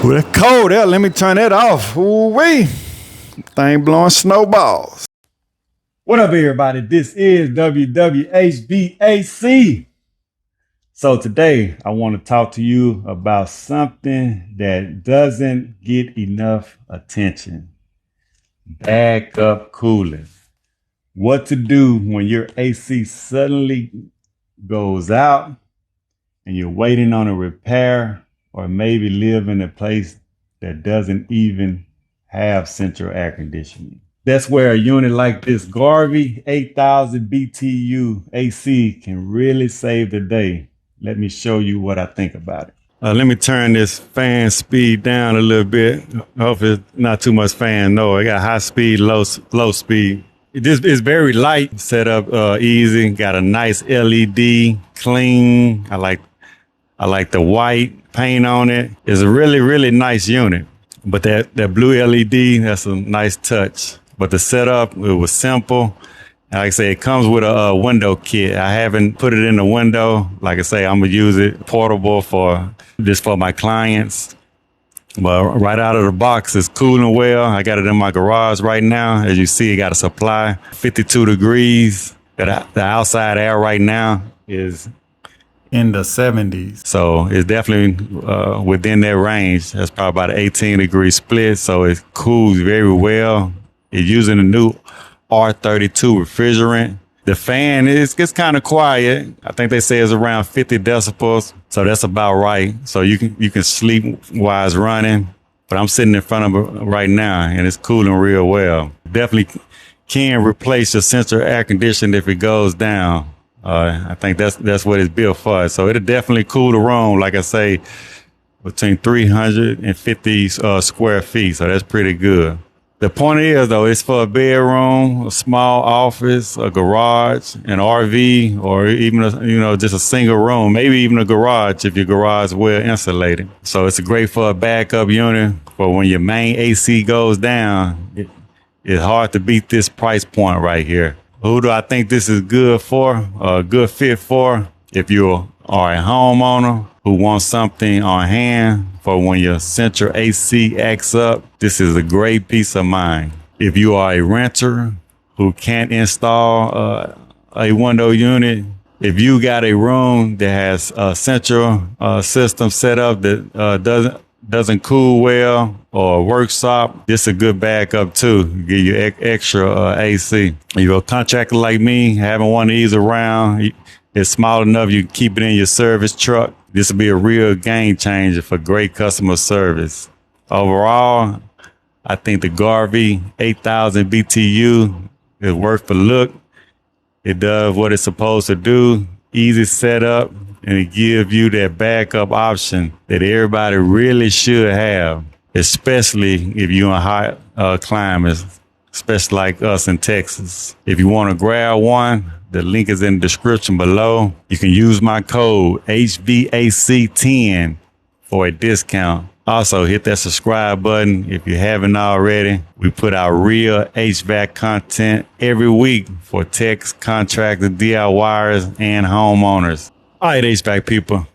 Ooh, that cold there. Let me turn that off. Ooh-wee. Thing blowing snowballs. What up, everybody? This is WW HVAC. So today, I want to talk to you about something that doesn't get enough attention. Backup cooling. What to do when your AC suddenly goes out and you're waiting on a repair, or maybe live in a place that doesn't even have central air conditioning. That's where a unit like this Garvee 8000 BTU AC can really save the day. Let me show you what I think about it. Let me turn this fan speed down a little bit. Hope it's not too much fan noise. I got high speed, low speed. It's very light, set up easy. Got a nice LED, clean. I like the white paint on it. It's a really, really nice unit. But that blue LED, that's a nice touch. But the setup, it was simple. And like I say, it comes with a window kit. I haven't put it in the window. Like I say, I'm gonna use it portable for my clients. But right out of the box, it's cooling well. I got it in my garage right now. As you see, it got a supply, 52 degrees. The outside air right now is in the 70s. So it's definitely within that range. That's probably about an 18-degree split. So it cools very well. It's using the new R32 refrigerant. The fan gets kind of quiet. I think they say it's around 50 decibels. So that's about right. So you can sleep while it's running. But I'm sitting in front of it right now and it's cooling real well. Definitely can replace your central air conditioning if it goes down. I think that's what it's built for. So it'll definitely cool the room, like I say, between 350 square feet. So that's pretty good. The point is, though, it's for a bedroom, a small office, a garage, an RV, or even just a single room, maybe even a garage if your garage is well insulated. So it's great for a backup unit. For when your main AC goes down, it's hard to beat this price point right here. Who do I think this is good for? A good fit for? If you are a homeowner who wants something on hand for when your central AC acts up, this is a great peace of mind. If you are a renter who can't install a window unit, if you got a room that has a central system set up that doesn't cool well, or a workshop, this is a good backup too. Give you extra AC. If you're a contractor like me, having one of these around, it's small enough you can keep it in your service truck. This will be a real game changer for great customer service. Overall, I think the Garvee 8000 BTU is worth the look. It does what it's supposed to do. Easy setup. And it gives you that backup option that everybody really should have, especially if you're in hot climates, especially like us in Texas. If you want to grab one, the link is in the description below. You can use my code HVAC10 for a discount. Also, hit that subscribe button if you haven't already. We put out real HVAC content every week for techs, contractors, DIYers, and homeowners. All right, HVAC people,